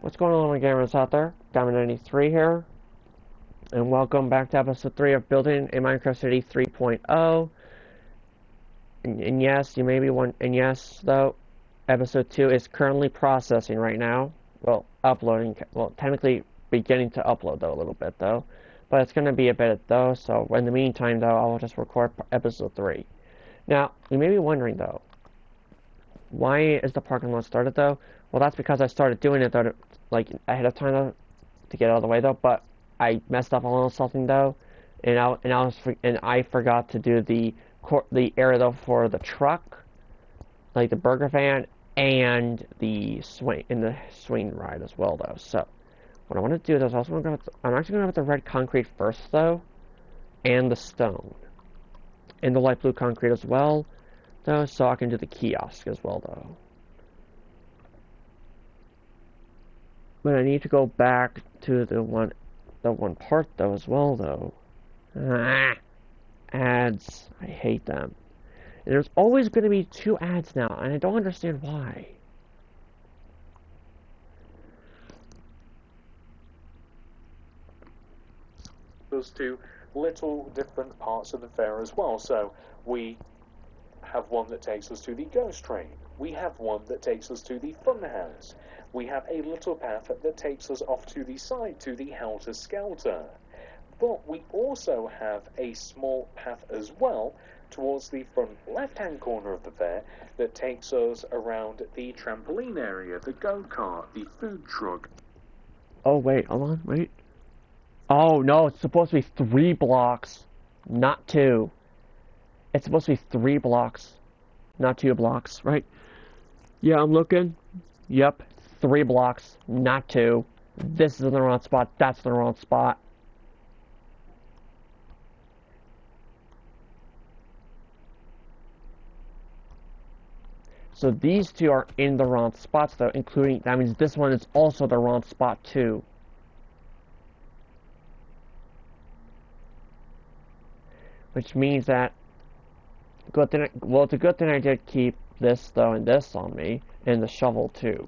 What's going on, gamers out there? Diamond93 here, and welcome back to episode 3 of Building a Minecraft City 3.0. And yes, you may be one. And yes, though, episode 2 is currently processing right now. Well, uploading. Well, technically beginning to upload though a little bit though, but it's going to be a bit though. So in the meantime though, I will just record episode 3. Now, you may be wondering though, why is the parking lot started though? Well, that's because I started doing it though, like ahead of time though, to get out of the way though. But I messed up a little something though, and I forgot to do the area though for the truck, like the burger van and the swing ride as well though. So what I want to do is I'm actually going to go with the red concrete first though, and the stone, and the light blue concrete as well though, so I can do the kiosk as well though. But I need to go back to the one part though as well though. Ads, I hate them. And there's always going to be 2 ads now, and I don't understand why. Those 2 little different parts of the fair as well. So we have one that takes us to the ghost train. We have one that takes us to the fun house. We have a little path that takes us off to the side to the Helter Skelter. But we also have a small path as well towards the front left-hand corner of the fair that takes us around the trampoline area, the go-kart, the food truck. Oh wait, hold on, wait. Oh no, it's supposed to be 3 blocks, not 2. It's supposed to be 3 blocks, not 2 blocks, right? Yeah, I'm looking. Yep, 3 blocks, not 2. This is in the wrong spot, that's the wrong spot. So these 2 are in the wrong spots though, including, that means this one is also the wrong spot too. Which means that, it's a good thing I did keep this though and this on me, and the shovel too.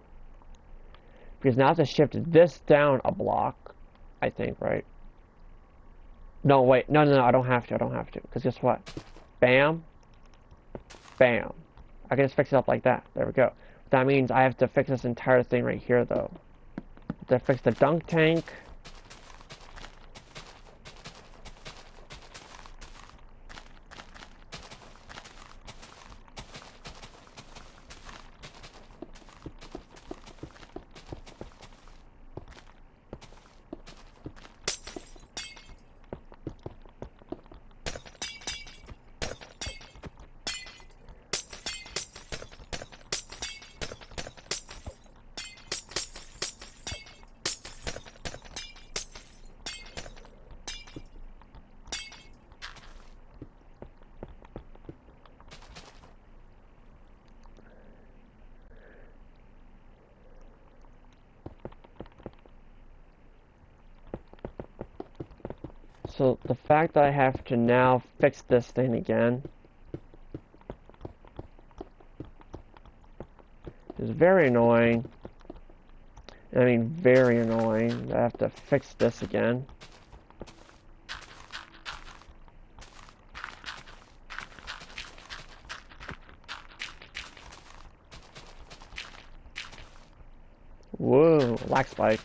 Because now I have to shift this down a block, I think, right? No, wait, no, I don't have to, because guess what? Bam, bam. I can just fix it up like that. There we go. That means I have to fix this entire thing right here, though. To fix the dunk tank. So the fact that I have to now fix this thing again is very annoying. I mean, very annoying. I have to fix this again. Whoa, lag spike.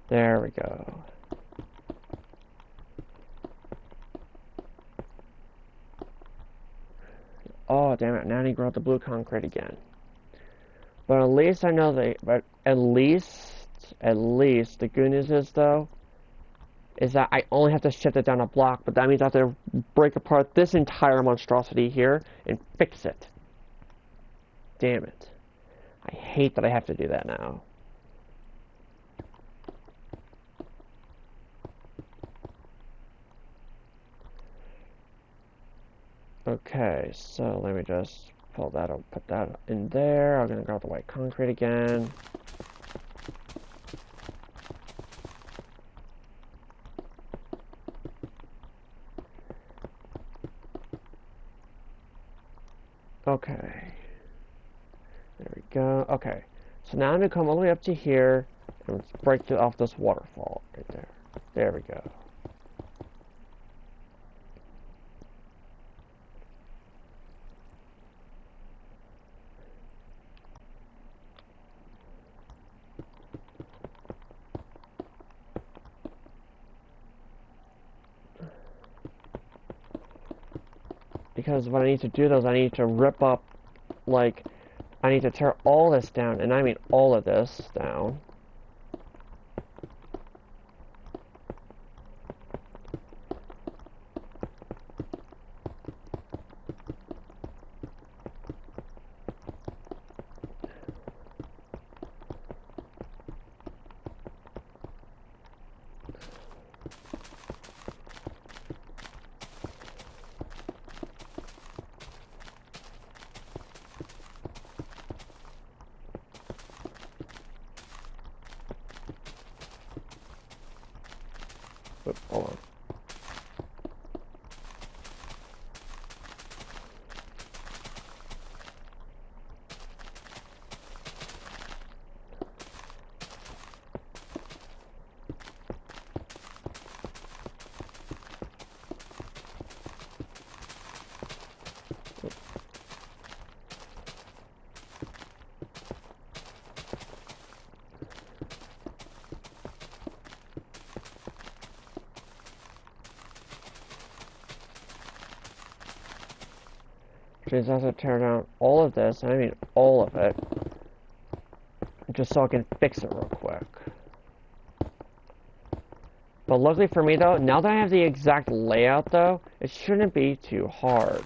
There we go. Oh, damn it. Now I need to grow out the blue concrete again. But at least I know but at least the good news is, though, is that I only have to shift it down a block, but that means I have to break apart this entire monstrosity here and fix it. Damn it. I hate that I have to do that now. Okay, so let me just pull that up, put that in there. I'm gonna grab the white concrete again. Okay. There we go. Okay. So now I'm going to come all the way up to here and let's break it off this waterfall right there. There we go. Because what I need to do though is I need to rip up, like, I need to tear all this down, and I mean all of this down. Oops, hold on. Just have to tear down all of this, and I mean all of it, just so I can fix it real quick. But luckily for me though, now that I have the exact layout though, it shouldn't be too hard.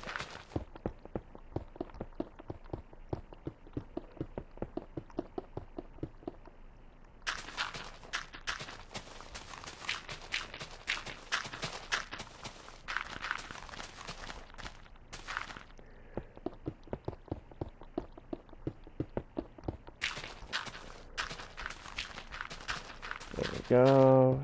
There we go.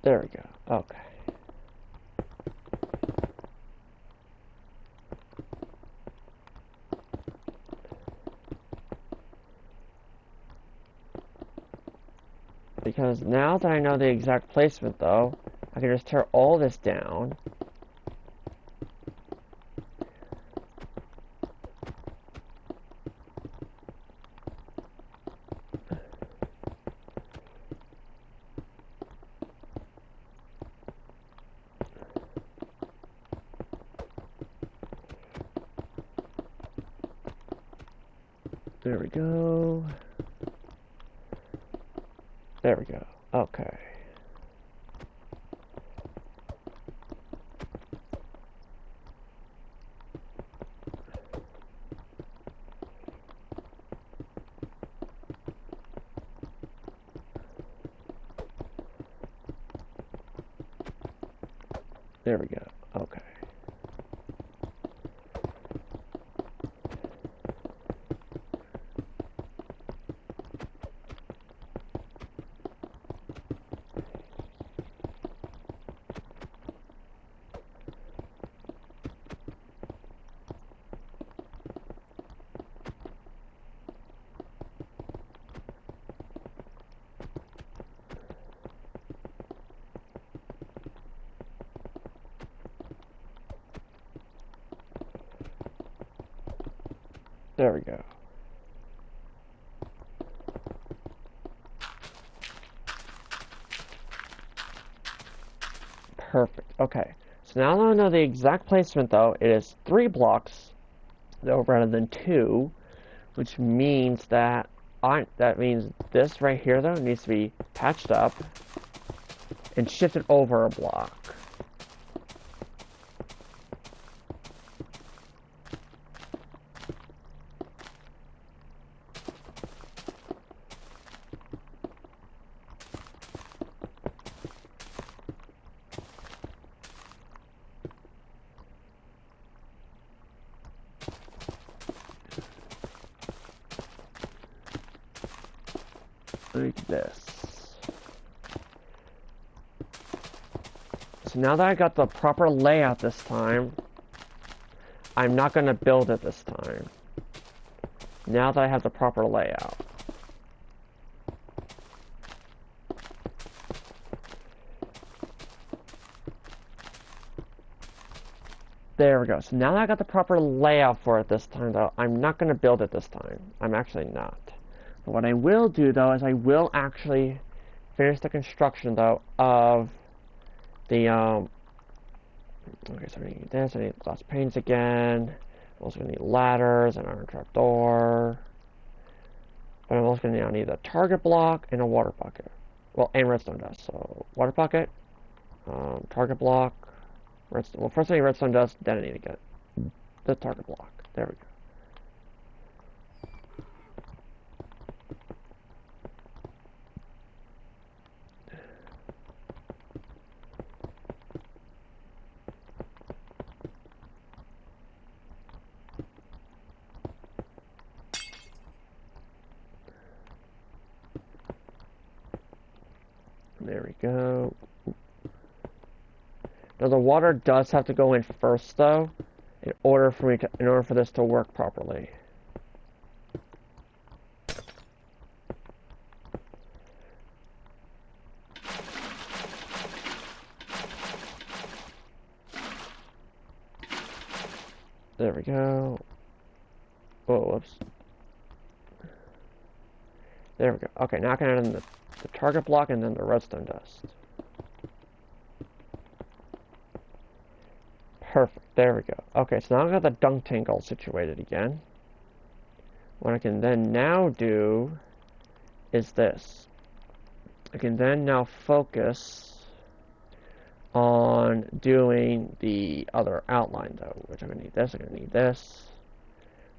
There we go. Okay. Because now that I know the exact placement though, I can just tear all this down. There we go. There we go. Okay. There we go. Okay. There we go. Perfect. Okay. So now that I know the exact placement though, it is 3 blocks though rather than 2, which means that that means this right here though needs to be patched up and shifted over a block. Like this. So now that I got the proper layout this time, I'm not going to build it this time. Now that I have the proper layout. There we go. So now that I got the proper layout for it this time, though, I'm not going to build it this time. I'm actually not. But what I will do, though, is I will actually finish the construction, though, of the, okay, so I need this, I need glass panes again. I'm also going to need ladders, an iron trap door. But I'm also going to need a target block and a water bucket. Well, and redstone dust. So, water bucket, target block, redstone. Well, first I need redstone dust, then I need to get the target block. There we go. There we go. Now the water does have to go in first, though, in order for this to work properly. There we go. Oh, whoops. There we go. Okay, now I can add in the target block and then the redstone dust. Perfect. There we go. Okay, so now I've got the dunk tank all situated again. What I can then now do is this. I can then now focus on doing the other outline, though, which I'm going to need this, I'm going to need this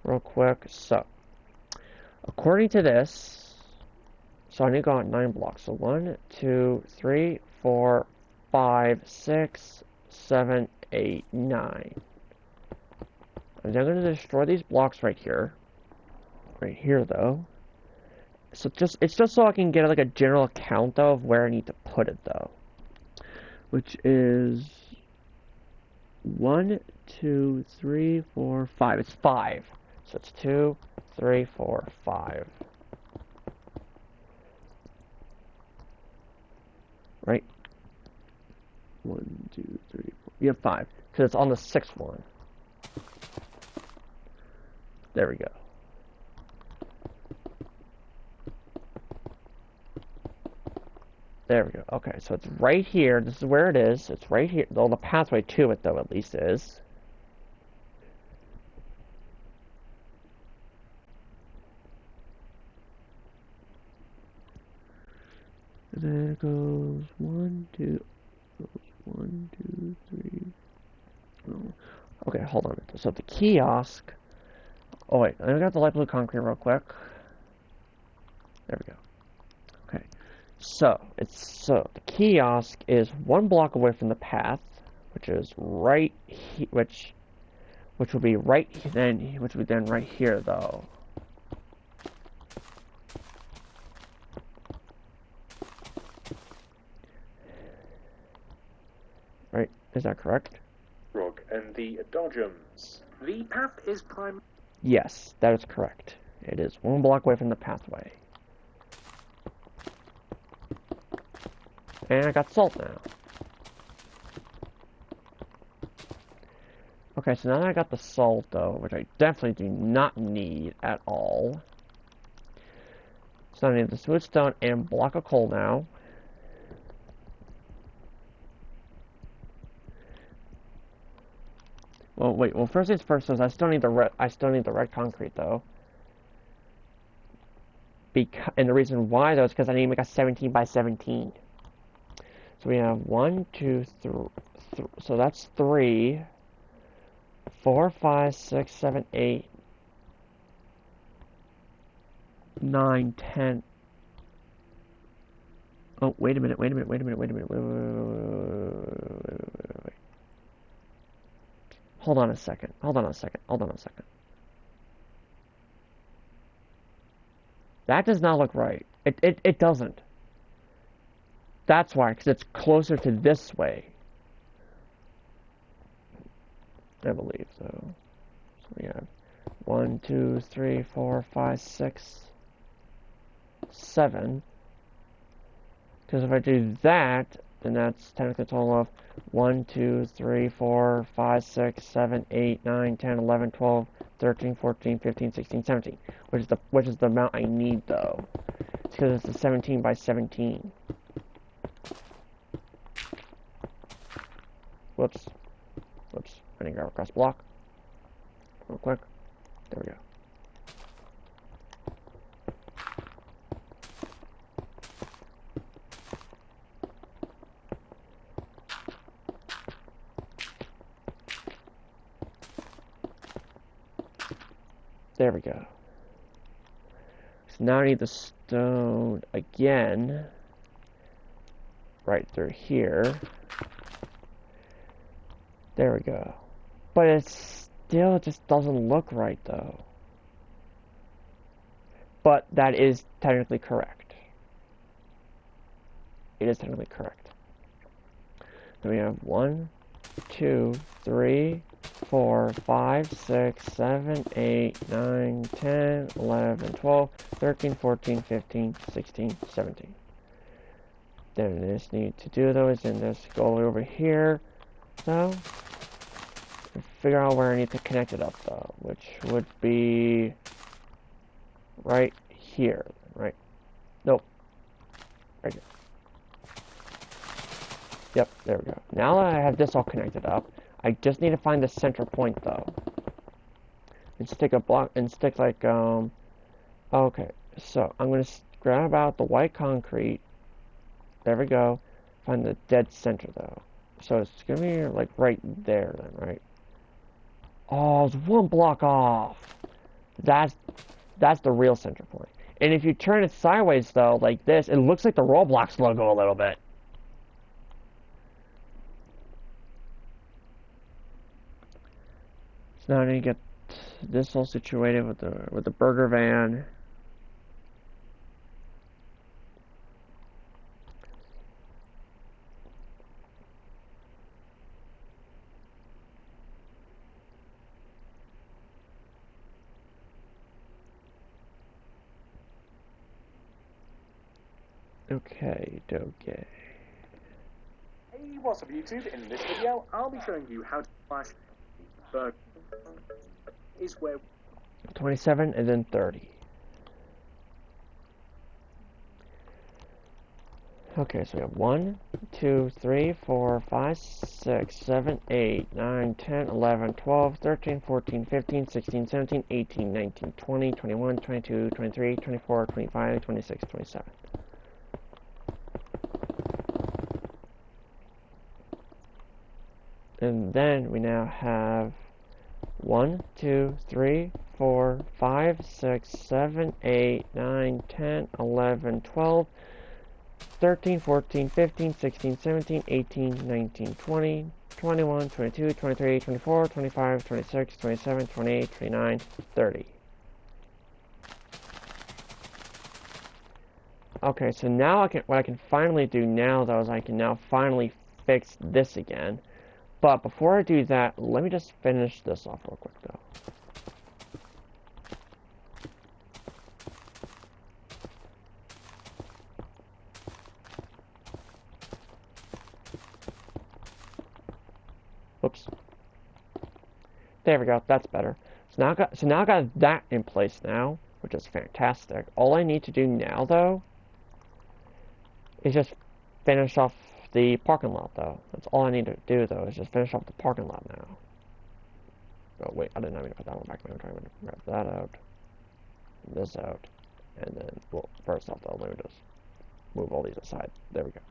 real quick. So, according to this, so I need to go on 9 blocks. So 1, 2, 3, 4, 5, 6, 7, 8, 9. I'm then going to destroy these blocks right here. Right here, though. So it's just so I can get like a general count, though, of where I need to put it, though. Which is 1, 2, 3, 4, 5. It's 5. So it's 2, 3, 4, 5. Right? 1, 2, 3, 4. You have 5. Because it's on the 6th one. There we go. There we go. Okay, so it's right here. This is where it is. It's right here. Well, the pathway to it, though, at least is. And then it goes 1, 2, goes 1, 2, 3. Oh. Okay, hold on. So the kiosk. Oh wait, let me get the light blue concrete real quick. There we go. Okay, so the kiosk is 1 block away from the path, which is right here, which will be right then, which will be then right here though. Right, is that correct? Rog and the Dodgems. The path is prime. Yes, that is correct. It is 1 block away from the pathway. And I got salt now. Okay, so now that I got the salt, though, which I definitely do not need at all. So I need the smooth stone and a block of coal now. Well, wait. Well, first things first is I still need the red concrete though, and the reason why though is because I need to make a 17 by 17. So we have 1, 2, 3, so that's 3, 4, 5, 6, 7, 8, 9, 10. Oh, wait a minute. Hold on a second. That does not look right. It doesn't. That's why, because it's closer to this way. I believe so. So we have 1, 2, 3, 4, 5, 6, 7. Because if I do that, then that's technically a total of 1, 2, 3, 4, 5, 6, 7, 8, 9, 10, 11, 12, 13, 14, 15, 16, 17. Which is the amount I need though. It's because it's a 17 by 17. Whoops. I need to grab across block. Real quick. There we go. There we go. So now I need the stone again. Right through here. There we go. But it still just doesn't look right though. But that is technically correct. It is technically correct. Then we have 1, 2, 3, 4, 5, 6, 7, 8, 9, 10, 11, 12, 13, 14, 15, 16, 17. Then I just need to do though is then just go over here though. Figure out where I need to connect it up though, which would be right here, right? Nope. Right here. Yep, there we go. Now that I have this all connected up, I just need to find the center point though. And stick a block and stick like okay. So I'm gonna grab out the white concrete. There we go. Find the dead center though. So it's gonna be like right there then, right? Oh, it's one block off. That's the real center point. And if you turn it sideways though, like this, it looks like the Roblox logo a little bit. So now I need to get this all situated with the burger van. Okay. Hey, what's up YouTube? In this video, I'll be showing you how to flash burger is where 27 and then 30. Okay, so we have 1, 2, 3, 4, 5, 6, 7, 8, 9, 10, 11, 12, 13, 14, 15, 16, 17, 18, 19, 20, 21, 22, 23, 24, 25, 26, 27. And then we now have 1, 2, 3, 4, 5, 6, 7, 8, 9, 10, 11, 12, 13, 14, 15, 16, 17, 18, 19, 20, 21, 22, 23, 24, 25, 26, 27, 28, 29, 30. Okay, so now what I can finally do now though is I can now finally fix this again. But before I do that, let me just finish this off real quick though. Oops. There we go. That's better. So now I got that in place now, which is fantastic. All I need to do now though is just finish off the parking lot though. That's all I need to do though is just finish off the parking lot now. Oh wait, I didn't have to put that one back. I'm trying to grab that out, this out, And then, well, first off though, let me just move all these aside. There we go.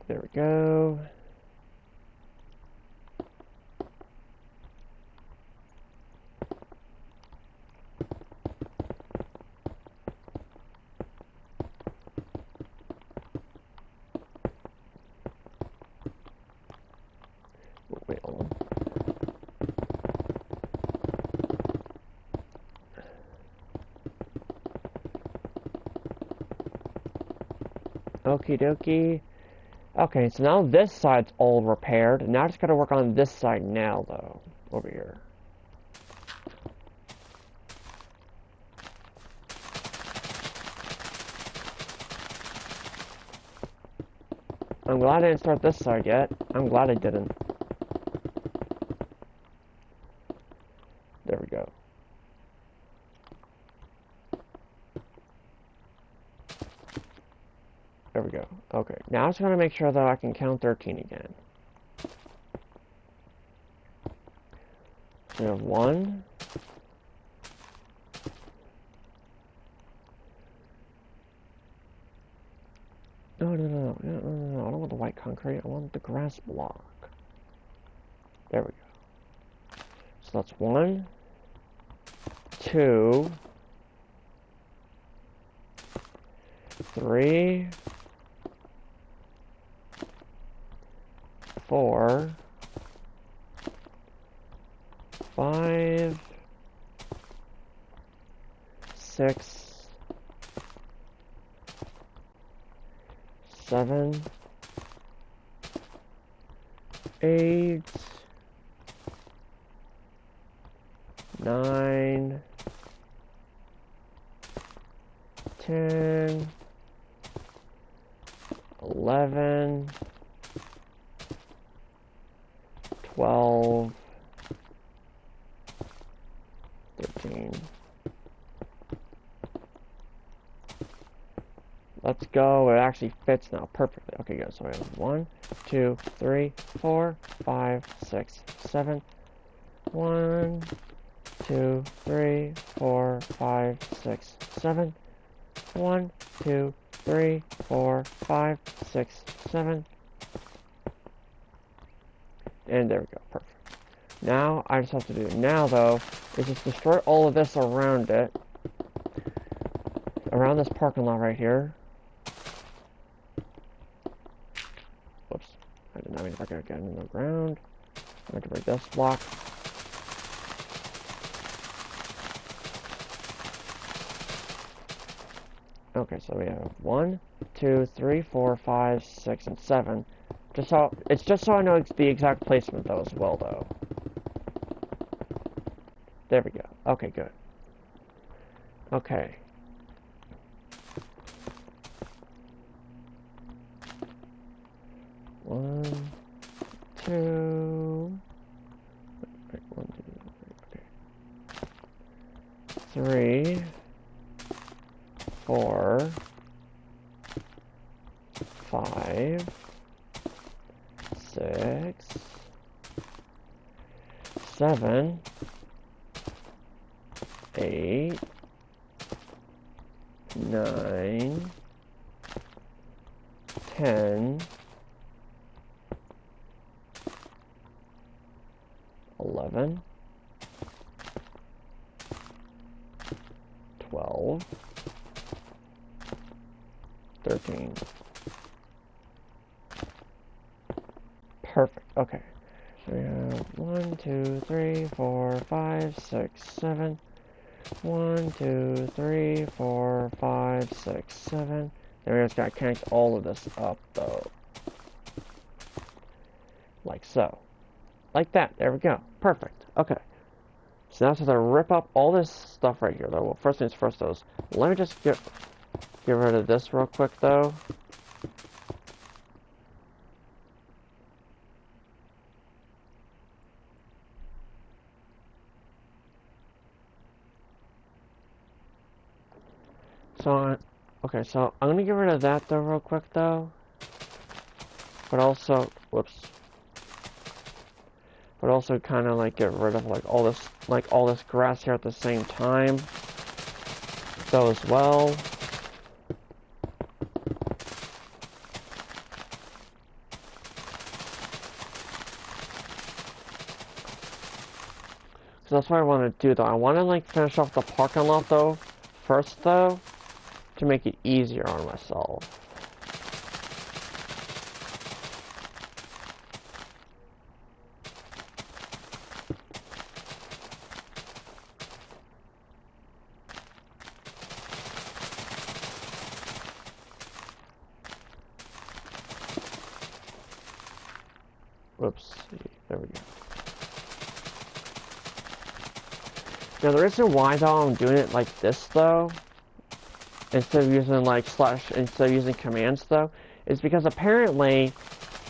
There we go. Wait, hold on. Okie dokie. Okay, so now this side's all repaired. Now I just gotta work on this side now, though. Over here. I'm glad I didn't start this side yet. I'm glad I didn't. There we go. There we go. Okay, now I just want to make sure that I can count 13 again. So we have 1. No, I don't want the white concrete. I want the grass block. There we go. So that's 1, 2, 3, 4, 5, 6, 7, 8, 9, 10, 11, 12, 13. Let's go. It actually fits now perfectly. Okay, good. So we have 1, 2, 3, 4, 5, 6, 7. 1, 2, 3, 4, 5, 6, 7. 1, 2, 3, 4, 5, 6, 7. And there we go. Perfect. Now, I just have to do now, though, is just destroy all of this around it. Around this parking lot right here. Whoops. I did not mean if I could get in the ground. I'm going to break this block. Okay, so we have 1, 2, 3, 4, 5, 6, and 7. It's just so I know the exact placement though as well though. There we go. Okay, good. Okay. One, two. Wait, 1, 2, 3. Okay. 3, 4, 5, 6, 7, 8, 9, 10, 11, 12, 13. Perfect. Okay. So we have 1, 2, 3, 4, 5, 6, 7. 1, 2, 3, 4, 5, 6, 7. Then we just gotta connect all of this up though. Like so. Like that. There we go. Perfect. Okay. So now it's to rip up all this stuff right here though. Well, first things first though. Let me just get rid of this real quick though. Okay, so I'm gonna get rid of that though real quick though. But also, Whoops. But also kind of like get rid of like all this grass here at the same time. So as well. So that's what I want to do though. I want to like finish off the parking lot though, first though, to make it easier on myself. Whoops, there we go. Now the reason why though I'm doing it like this though, instead of using instead of using commands though, is because apparently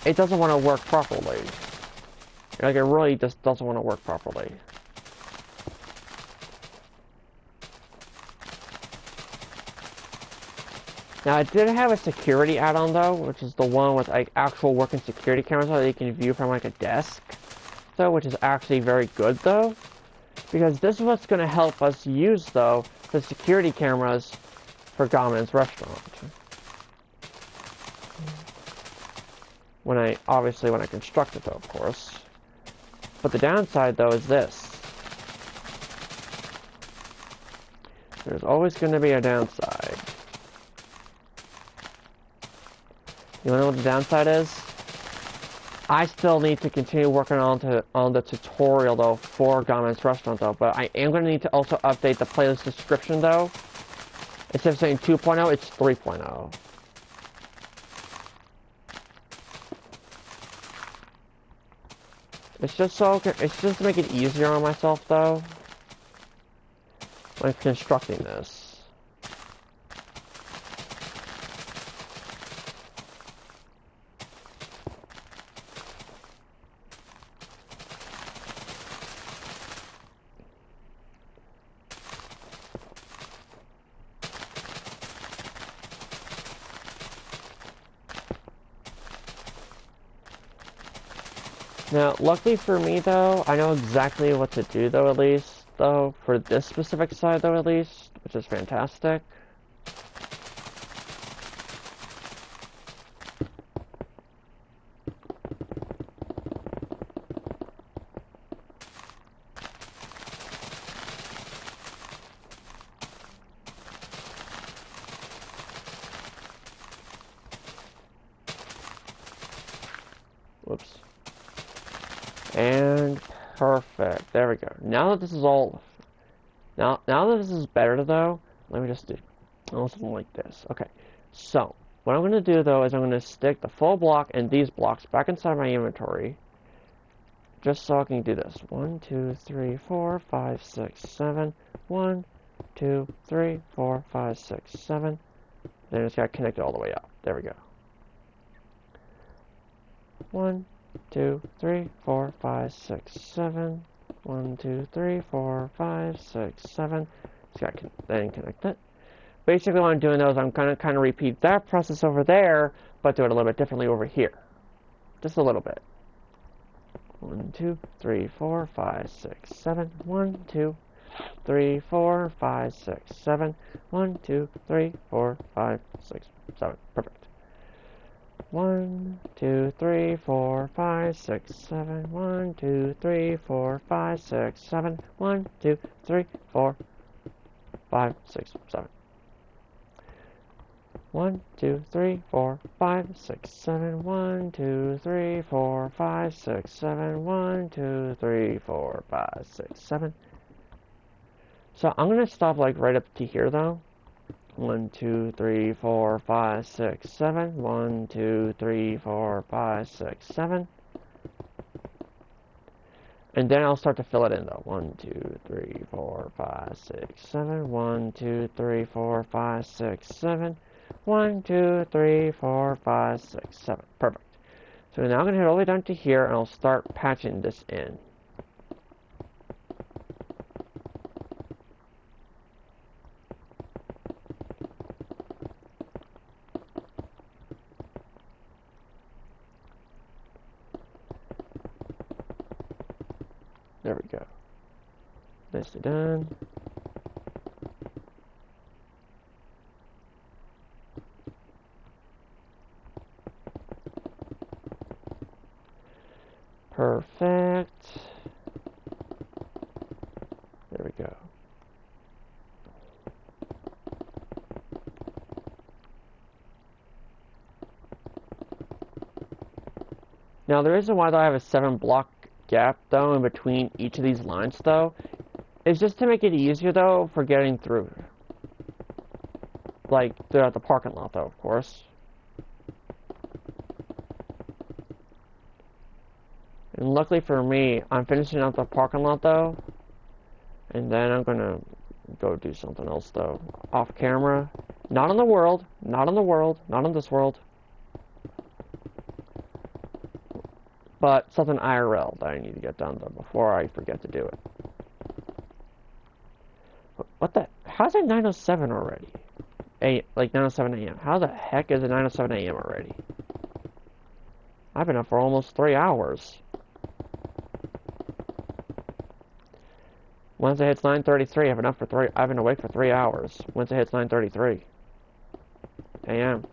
it doesn't want to work properly. Like it really just doesn't want to work properly. Now I did have a security add-on though, which is the one with like actual working security cameras that you can view from like a desk, though, which is actually very good though. Because this is what's going to help us use, though, the security cameras for Gomin's restaurant. When I construct it, though, of course. But the downside, though, is this. There's always going to be a downside. You wanna know what the downside is? I still need to continue working on the tutorial though for Gomin's restaurant though, but I am gonna need to also update the playlist description though. Instead of saying 2.0, it's 3.0. It's just to make it easier on myself though when constructing this. Now, luckily for me, though, I know exactly what to do, though, at least, though, for this specific side, though, at least, which is fantastic. Whoops. And perfect. There we go. Now that this is all... Now that this is better, though, let me just do something like this. Okay. So, what I'm going to do, though, is I'm going to stick the full block and these blocks back inside my inventory. Just so I can do this. 1, 2, 3, 4, 5, 6, 7. 1, 2, 3, 4, 5, 6, 7. Then it's got to connect it all the way up. There we go. 1, 2, 3, 4, 5, 6, 7. 1, 2, 3, 4, 5, 6, 7. It's got to then connect it. Basically, what I'm doing though is I'm gonna kind of repeat that process over there, but do it a little bit differently over here. Just a little bit. 1, 2, 3, 4, 5, 6, 7. 1, 2, 3, 4, 5, 6, 7. 1, 2, 3, 4, 5, 6, 7. Perfect. 1, 2, 3, 4, 5, 6, 7. 1, 2, 3, 4, 5, 6, 7. 1, 2, 3, 4, 5, 6, 7. 1, 2, 3, 4, 5, 6, 7. 1, 2, 3, 4, 5, 6, 7. 1, 2, 3, 4, 5, 6, 7. So I'm gonna stop like right up to here though. 1, 2, 3, 4, 5, 6, 7. 1, 2, 3, 4, 5, 6, 7. And then I'll start to fill it in though. 1, 2, 3, 4, 5, 6, 7. 1, 2, 3, 4, 5, 6, 7. 1, 2, 3, 4, 5, 6, 7. Perfect. So now I'm going to head all the way down to here and I'll start patching this in. There we go. This is done. Perfect. There we go. Now the reason why I have a 7-block gap though in between each of these lines though is just to make it easier though for getting through. Like throughout the parking lot though, of course. And luckily for me, I'm finishing up the parking lot though, and then I'm gonna go do something else though, off camera. Not on the world, not on the world, not on this world. But something IRL that I need to get done though before I forget to do it. What the? How's it 9:07 already? Like 9:07 a.m. How the heck is it 9:07 a.m. already? I've been up for almost 3 hours. Once it hits 9:33, I've been awake for 3 hours. Once it hits 9:33 a.m.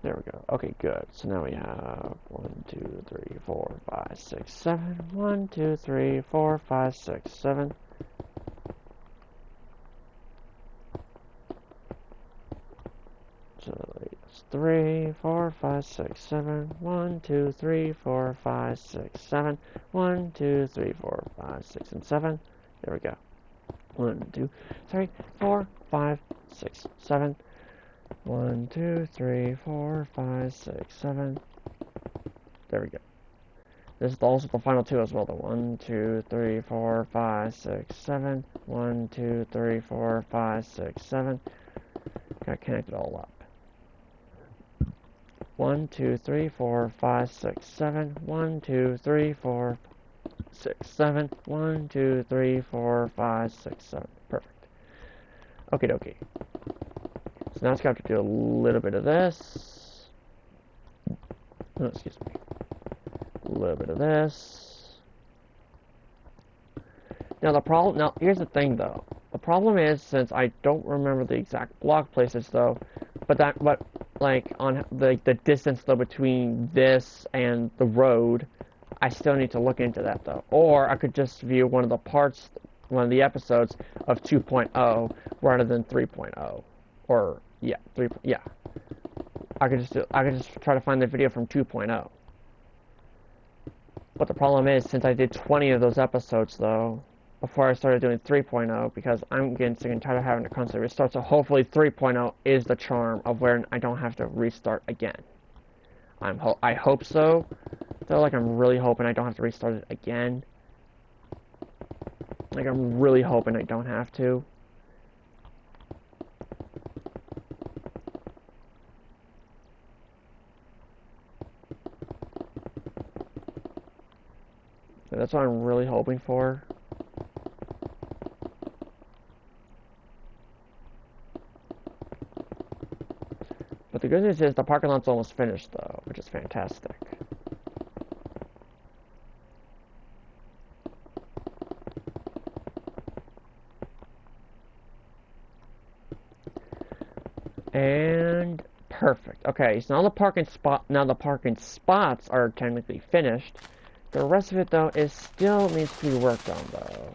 There we go. Okay, good. So now we have 1, 2, 3, 4, 5, 6, 7. 1, 2, 3, 4, 5, 6, 7. So it's 3, 4, 5, 6, 7. 1, 2, 3, 4, 5, 6, 7. 1, 2, 3, 4, 5, 6, and 7. There we go. 1, 2, 3, 4, 5, 6, 7. 1, 2, 3, 4, 5, 6, 7. There we go. This is also the final two as well. The 1, 2, 3, 4, 5, 6, 7. 1, 2, 3, 4, 5, 6, 7. Got connected all up. 1, 2, 3, 4, 5, 6, 7. 1, 2, 3, 4, 6, 7. 1, 2, 3, 4, 5, 6, 7. Perfect. Okie dokie. So now it's got to do a little bit of this. Oh, excuse me. A little bit of this. Now here's the thing though. The problem is, since I don't remember the exact block places though, but like on the distance though between this and the road, I still need to look into that though. Or I could just view one of the episodes of 2.0 rather than 3.0. Or yeah, I could just try to find the video from 2.0. But the problem is, since I did 20 of those episodes though, before I started doing 3.0, because I'm getting sick and tired of having to constantly restart, so hopefully 3.0 is the charm of where I don't have to restart again. I hope so. Though, like, I'm really hoping I don't have to restart it again. Like, I'm really hoping I don't have to. That's what I'm really hoping for. But the good news is the parking lot's almost finished though, which is fantastic. And perfect. Okay, so now the parking spots are technically finished. The rest of it though is still needs to be worked on though.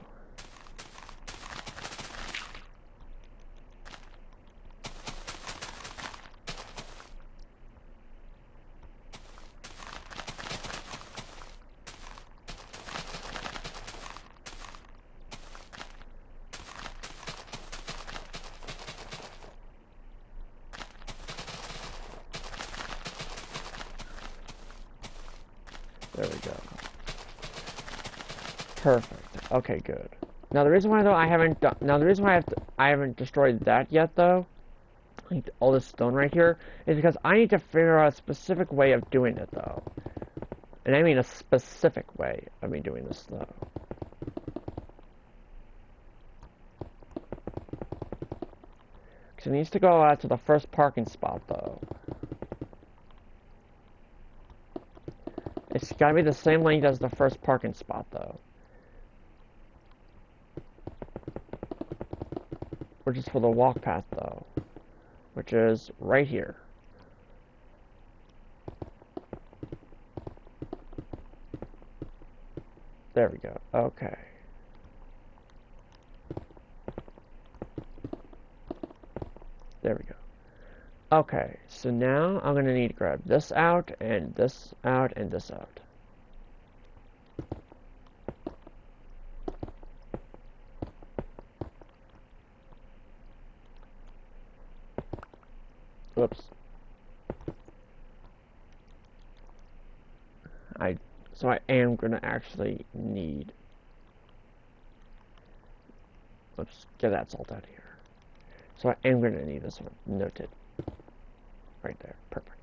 There we go. Perfect. Okay, good. Now the reason why though I haven't destroyed that yet though, like all this stone right here, is because I need to figure out a specific way of doing it though. And I mean a specific way of me doing this, though. Because it needs to go out to the first parking spot, though. It's gotta be the same length as the first parking spot, though. Which is for the walk path, though. Which is right here. There we go. Okay. There we go. Okay, so now I'm gonna need to grab this out, and this out, and this out. Whoops. So I am gonna actually need. Let's get that salt out of here. So I am gonna need this one noted. Right there, perfect.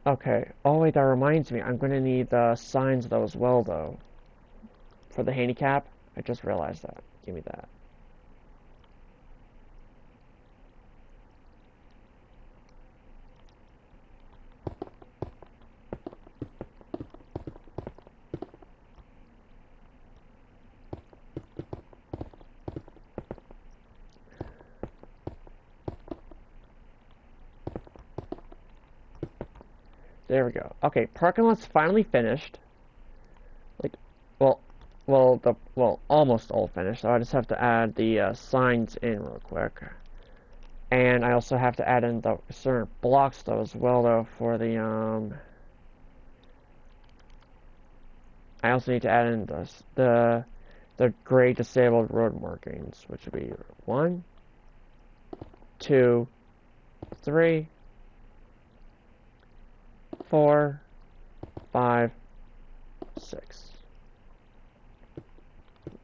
Okay. Oh wait, that reminds me. I'm gonna need the signs though as well though. For the handicap. I just realized that. Give me that. There we go. Okay, parking lot's finally finished. Like, almost all finished. So I just have to add the signs in real quick. And I also have to add in the certain blocks though as well though for the I also need to add in the gray disabled road markings, which would be 1, 2, 3, 4, 5, 6.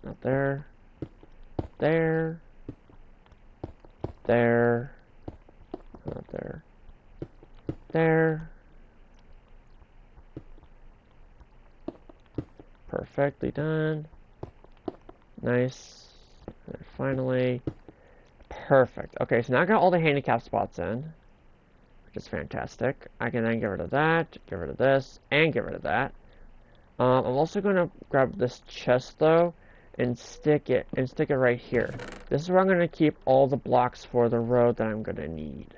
Not there. There. There. Not there. There. Perfectly done. Nice. And finally. Perfect. Okay, so now I got all the handicap spots in, which is fantastic. I can then get rid of that, get rid of this, and get rid of that. I'm also gonna grab this chest though and stick it right here. This is where I'm gonna keep all the blocks for the road that I'm gonna need.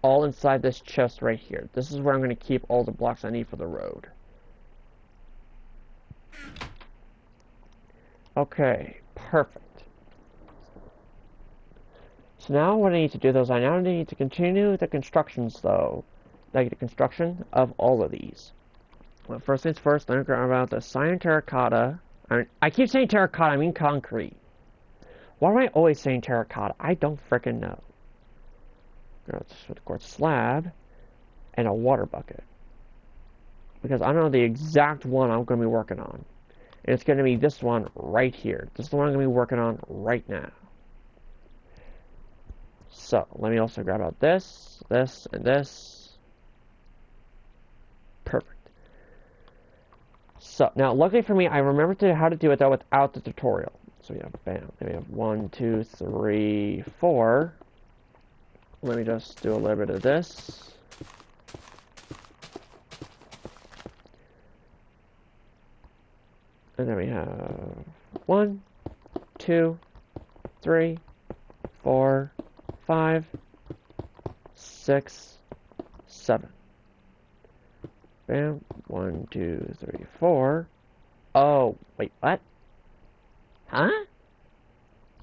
All inside this chest right here. This is where I'm gonna keep all the blocks I need for the road. Okay, perfect. So now what I need to do though is I now need to continue the constructions though. Like the construction of all of these. Well, first things first, I'm going to grab the cyan terracotta. I keep saying terracotta, I mean concrete. Why am I always saying terracotta? I don't frickin' know. With a quartz slab and a water bucket. Because I know the exact one I'm going to be working on. And it's going to be this one right here. This is the one I'm going to be working on right now. So, let me also grab out this, this, and this. Perfect. So, now, luckily for me, I remembered how to do it, though, without the tutorial. So, we have, bam. Then we have 1, 2, 3, 4. Let me just do a little bit of this. And then we have 1, 2, 3, 4, 5, 6, 7. Bam. 1, 2, 3, 4. Oh, wait, what? Huh?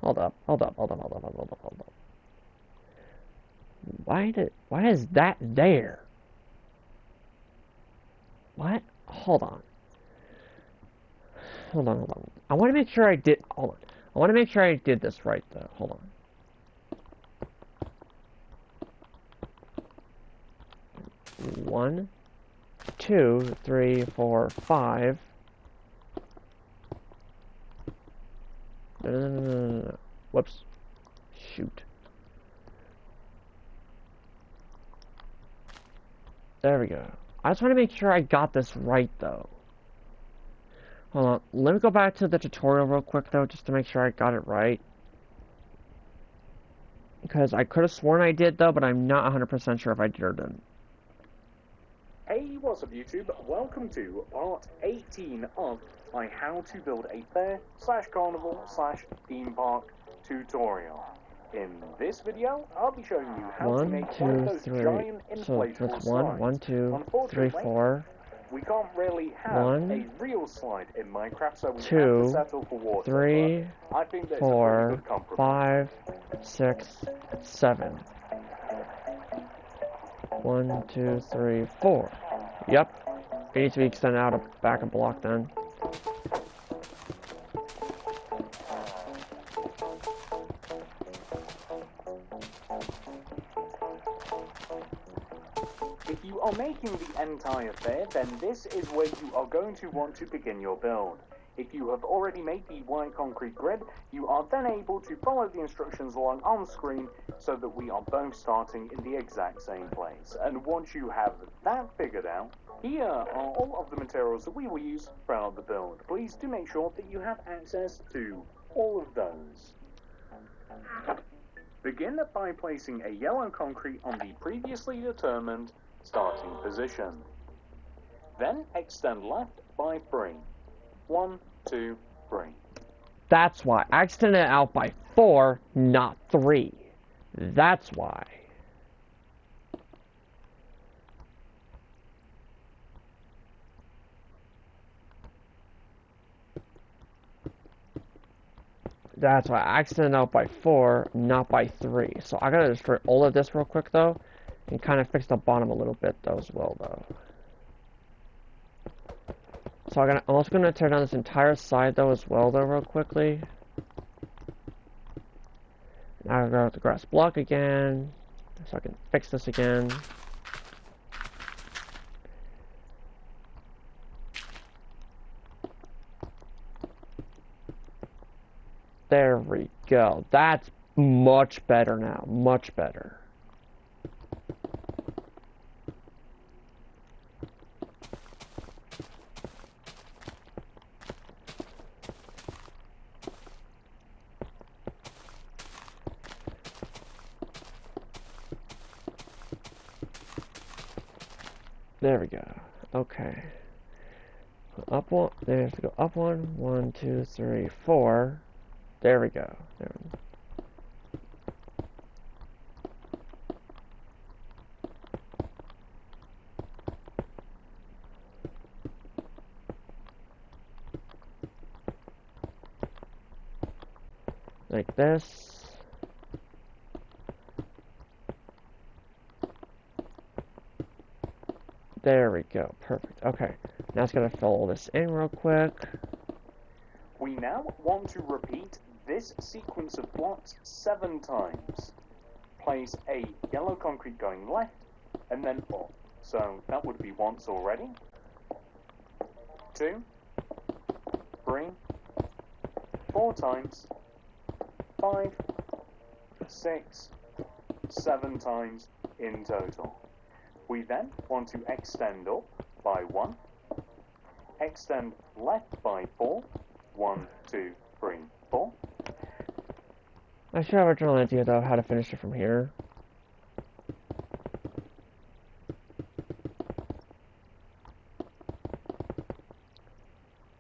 Hold up. Why is that there? What? Hold on. I want to make sure I did, hold on. I want to make sure I did this right, though. Hold on. 1, 2, 3, 4, 5. No. Whoops. Shoot. There we go. I just want to make sure I got this right, though. Hold on. Let me go back to the tutorial real quick, though, just to make sure I got it right. Because I could have sworn I did, though, but I'm not 100% sure if I did or didn't. Hey, what's up YouTube? Welcome to part 18 of my how to build a fair / carnival / theme park tutorial. In this video, I'll be showing you how to make one of those giant inflatable So that's slides. 1, 2, 3, Unfortunately, 4. we can't really have a real slide in Minecraft, so we have to settle for water. 3, I think that's 4, a pretty good compromise. 5, 6, 7. 1, 2, 3, 4. Yep. It needs to be extended out back a block then. If you are making the entire fair, then this is where you are going to want to begin your build. If you have already made the white concrete grid, you are then able to follow the instructions along on screen so that we are both starting in the exact same place. And once you have that figured out, here are all of the materials that we will use throughout the build. Please do make sure that you have access to all of those. Begin by placing a yellow concrete on the previously determined starting position. Then extend left by 3. 1, 2, 3. That's why. I extended it out by 4, not 3. That's why. That's why I extended it out by 4, not by 3. So I gotta destroy all of this real quick though, and kind of fix the bottom a little bit though as well though. So I'm also gonna tear down this entire side though as well though real quickly. Now I go with the grass block again, so I can fix this again. There we go. That's much better now. Much better. There we go. Okay. Up one. There's to go up 1, 1, 2, 3, 4. There we go. There we go. Like this. There we go. Perfect. Okay. Now it's gonna fill all this in real quick. We now want to repeat this sequence of blocks 7 times. Place a yellow concrete going left and then up. So that would be once already. 2, 3, 4 times. 5, 6, 7 times in total. We then want to extend up by 1, extend left by 4, 1, 2, 3, 4. I should have a general idea though how to finish it from here.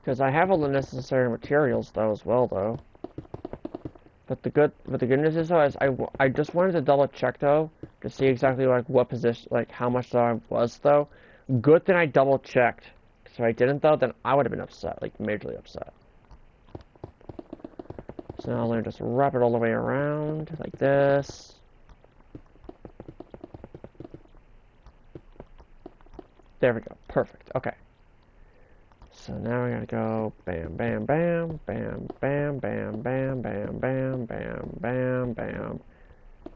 Because I have all the necessary materials though as well though. But the good news is though is I just wanted to double check though to see exactly like what position, like how much though I was though. Good thing I double checked. If I didn't though, then I would have been upset, like majorly upset. So now let me just wrap it all the way around like this. There we go. Perfect. Okay. So now we gotta go bam, bam, bam, bam, bam, bam, bam, bam, bam, bam, bam, bam,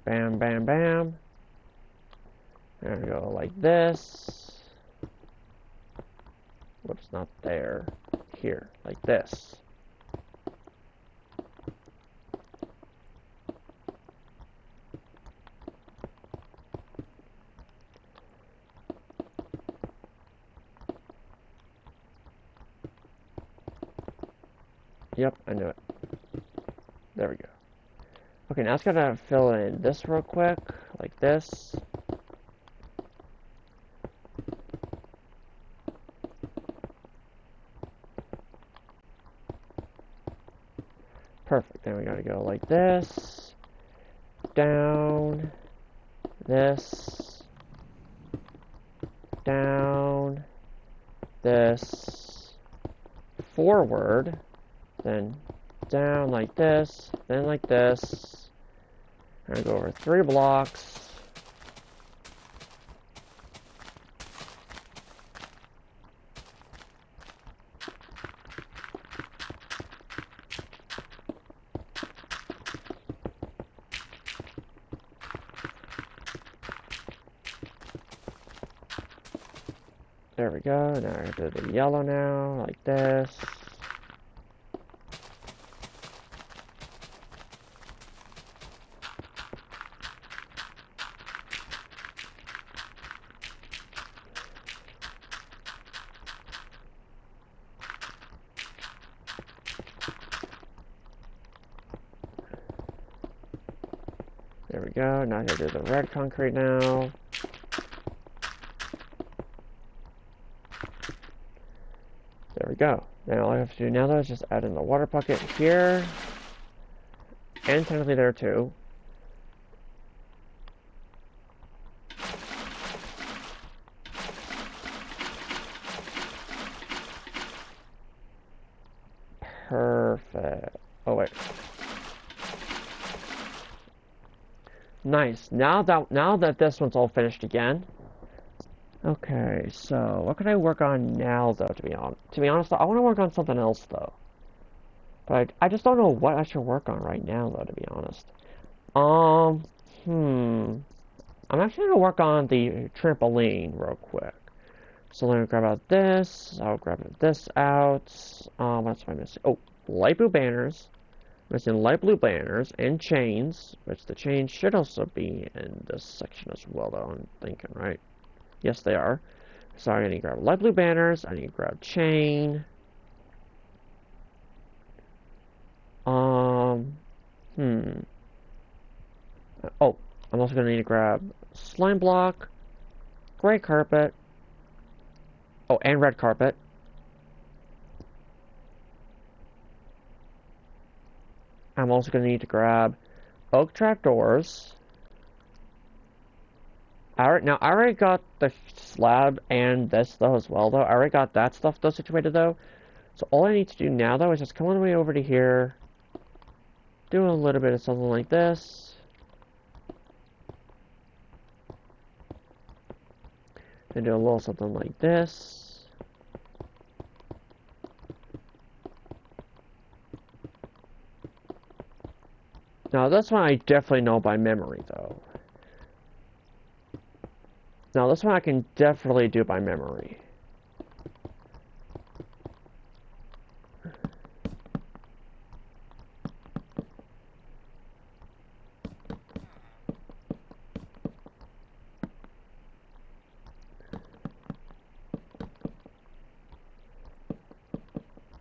bam, bam, bam. There we go, like this. Whoops, not there. Here, like this. Yep, I knew it. There we go. Okay, now it's gonna fill in this real quick, like this. Perfect. Then we gotta go like this, down, this, down, this, forward, then down like this, then like this. I'm gonna go over 3 blocks. There we go. Now I do the yellow now, like this. There we go. Now I'm gonna do the red concrete now. There we go. Now all I have to do now though is just add in the water bucket here. And technically there too. Perfect. Oh wait. Nice. Now that this one's all finished again. Okay, so what can I work on now though, to be honest, I want to work on something else though. But I just don't know what I should work on right now though, to be honest. I'm actually gonna work on the trampoline real quick. So let me grab out this, I'll grab this out. What else am I missing? Oh, light blue banners. Missing light blue banners and chains, which the chains should also be in this section as well though, I'm thinking, right? Yes, they are. So I need to grab light blue banners. I need to grab chain. Oh, I'm also gonna need to grab slime block, gray carpet. Oh, and red carpet. I'm also gonna need to grab oak trapdoors. Now, I already got the slab and this, though, as well, though. I already got that stuff, though, situated, though. So all I need to do now, though, is just come all the way over to here. Do a little bit of something like this. And do a little something like this. Now, this one I definitely know by memory, though. Now, this one I can definitely do by memory.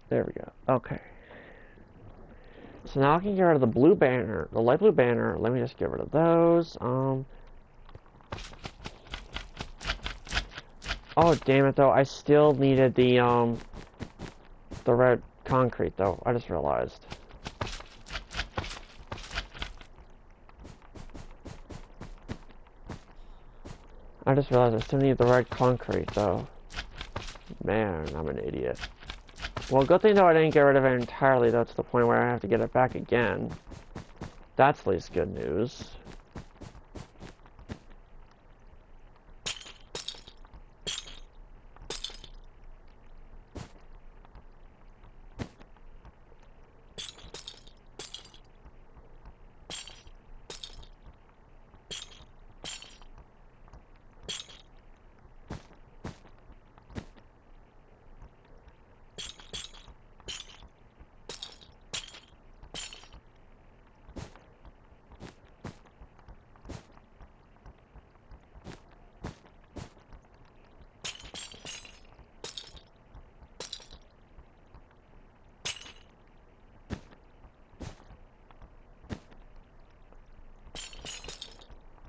There we go. Okay. So now I can get rid of the blue banner, the light blue banner. Let me just get rid of those. Oh, damn it, though. I still needed the red concrete, though. I just realized. I still need the red concrete, though. Man, I'm an idiot. Well, good thing, though, I didn't get rid of it entirely, though, to the point where I have to get it back again. That's at least good news.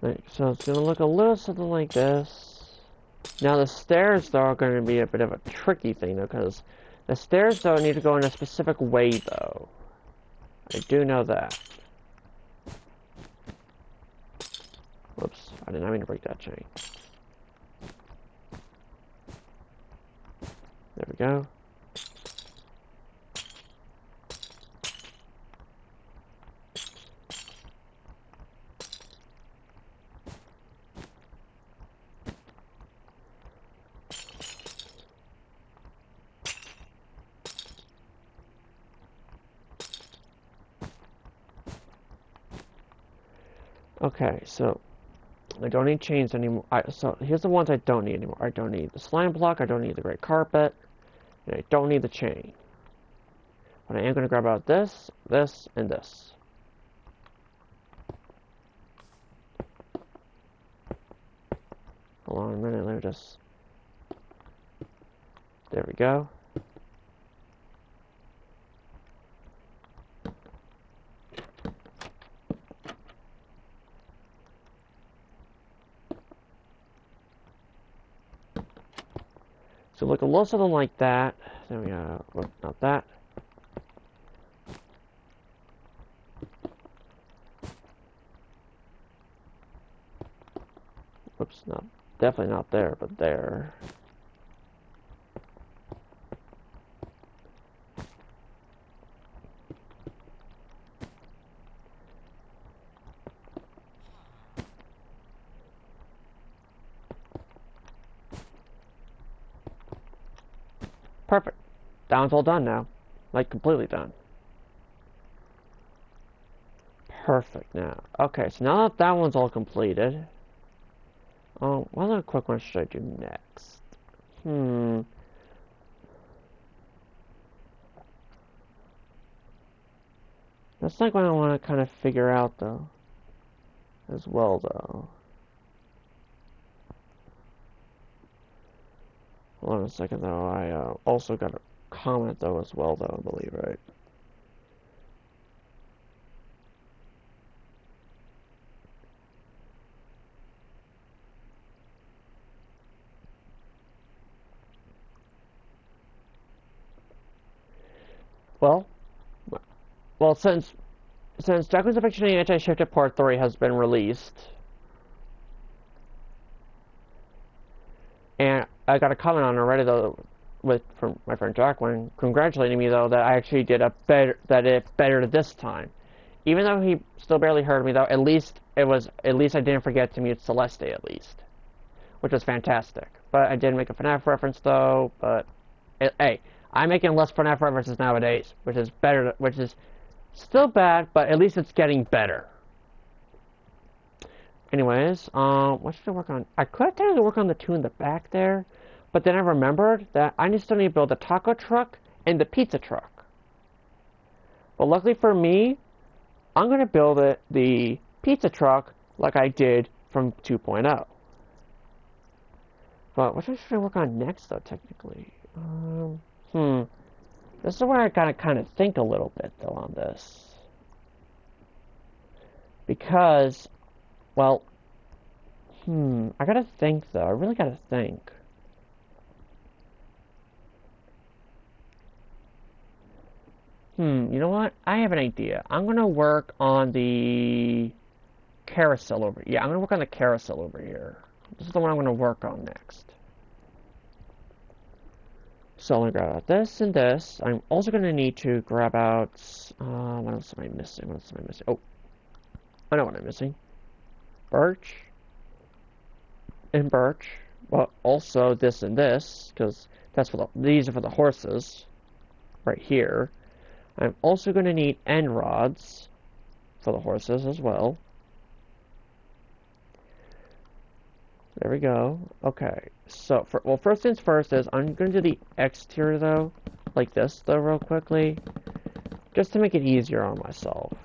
So it's gonna look a little something like this. Now the stairs though are gonna be a bit of a tricky thing though, because the stairs though need to go in a specific way though. I do know that. Whoops, I did not mean to break that chain. There we go. Okay, so I don't need chains anymore. So here's the ones I don't need anymore. I don't need the slime block, I don't need the gray carpet, and I don't need the chain. But I am going to grab out this, this, and this. Hold on a minute, let me just... There we go. So look a little something like that. There we go. Well, not that. Whoops, not definitely not there, but there. Perfect. That one's all done now. Like, completely done. Perfect now. Okay, so now that that one's all completed, what other quick one should I do next? That's like what I want to kind of figure out, though. As well, though. Hold on a second, though. I also got a comment, though, as well, though, I believe, right? Well, since Jackman's Affection and Anti-Shifted Part 3 has been released, and I got a comment on it already, though, from my friend Jacqueline, congratulating me, though, that I actually did better this time. Even though he still barely heard me, though, at least I didn't forget to mute Celeste, at least. Which was fantastic. But I did make a FNAF reference, though, but... Hey, I'm making less FNAF references nowadays, which is better, which is still bad, but at least it's getting better. Anyways, what should I work on? I could technically work on the two in the back there, but then I remembered that I still need to build the taco truck and the pizza truck. But luckily for me, I'm going to build the pizza truck like I did from 2.0. But what should I work on next, though, technically? This is where I gotta kind of think a little bit, though, on this. Because, well, I gotta think, though. I really gotta think. You know what? I have an idea. I'm gonna work on the carousel over... Yeah, I'm gonna work on the carousel over here. This is the one I'm gonna work on next. So I'm going to grab out this and this. I'm also going to need to grab out... what else am I missing? What else am I missing? Oh, I know what I'm missing. Birch. And birch. Well, also this and this, because that's for these are for the horses. Right here. I'm also going to need end rods for the horses as well. There we go. Okay, so, first things first is I'm going to do the exterior, though, like this, though, real quickly, just to make it easier on myself.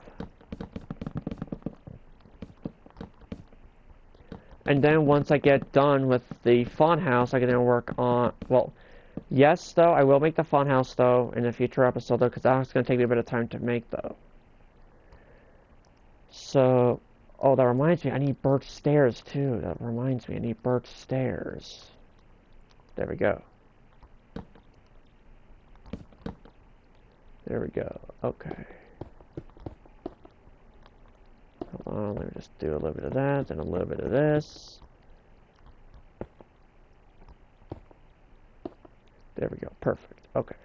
And then once I get done with the fun house, I can then work on, well, yes, though, I will make the fun house, though, in a future episode, though, because that's going to take me a bit of time to make, though. So, Oh, that reminds me, I need birch stairs too. That reminds me, I need birch stairs. There we go. There we go. Okay. Hold on, let me just do a little bit of that and a little bit of this. There we go. Perfect. Okay.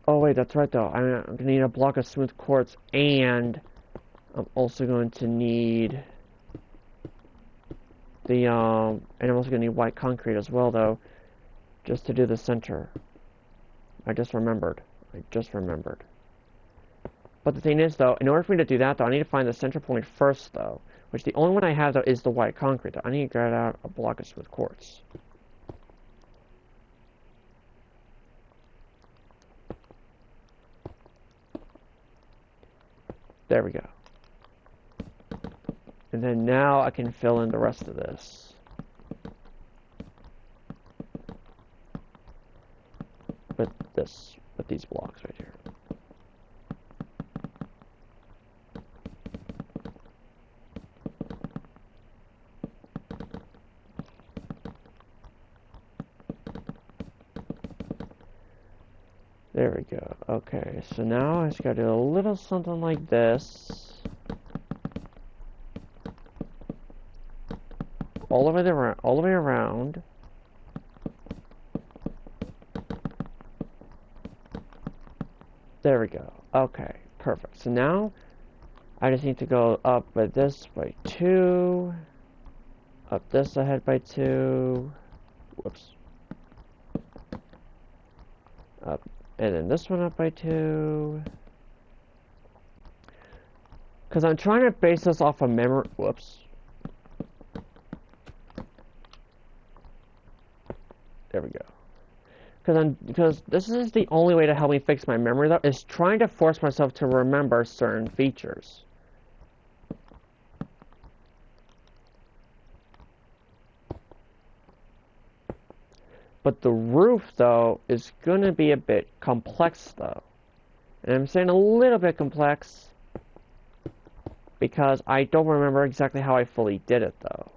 Oh wait, that's right though. I'm gonna need a block of smooth quartz, and I'm also going to need the and I'm also gonna need white concrete as well though, just to do the center. I just remembered. But the thing is though, in order for me to do that though, I need to find the center point first though, which the only one I have though is the white concrete. I need to get out a block of smooth quartz. There we go. And then now I can fill in the rest of this. With these blocks right here. There we go. Okay, so now I just gotta do a little something like this. All the way around. There we go. Okay, perfect. So now I just need to go up by this by 2. Up this ahead by 2. Whoops. Up, and then this one up by 2. Because I'm trying to base this off of memory. Whoops. There we go. Because this is the only way to help me fix my memory though, is trying to force myself to remember certain features. But the roof though is gonna be a bit complex though. And I'm saying a little bit complex because I don't remember exactly how I fully did it though.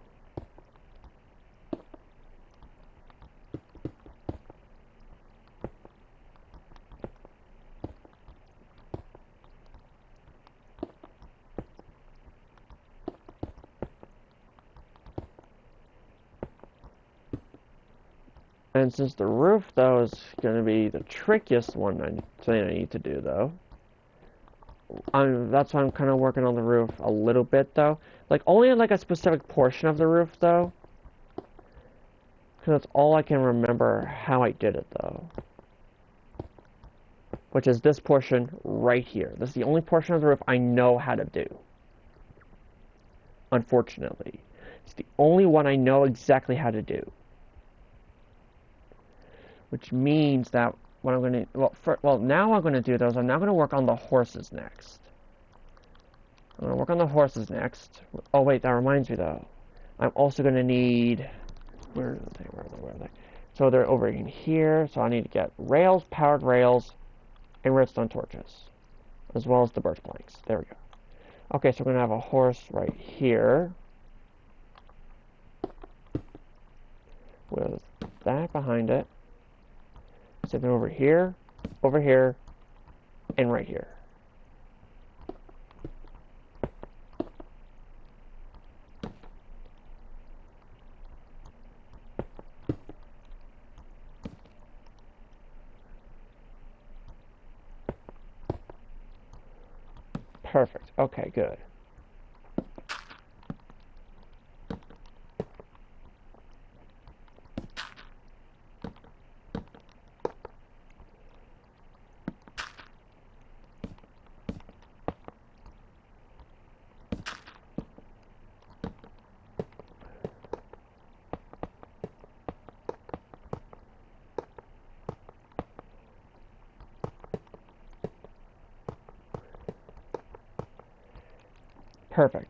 And since the roof, though, is going to be the trickiest thing I need to do, though, that's why I'm kind of working on the roof a little bit, though. Like, only like a specific portion of the roof, though. Because that's all I can remember how I did it, though. Which is this portion right here. This is the only portion of the roof I know how to do. Unfortunately. It's the only one I know exactly how to do. Which means that what I'm going to, now what I'm going to do though is I'm now going to work on the horses next. I'm going to work on the horses next. Oh wait, that reminds me though. I'm also going to need, where are they? So they're over in here, so I need to get rails, powered rails, and redstone torches. As well as the birch planks. There we go. Okay, so we're going to have a horse right here. With that behind it. Something over here, and right here. Perfect. Okay, good. Perfect.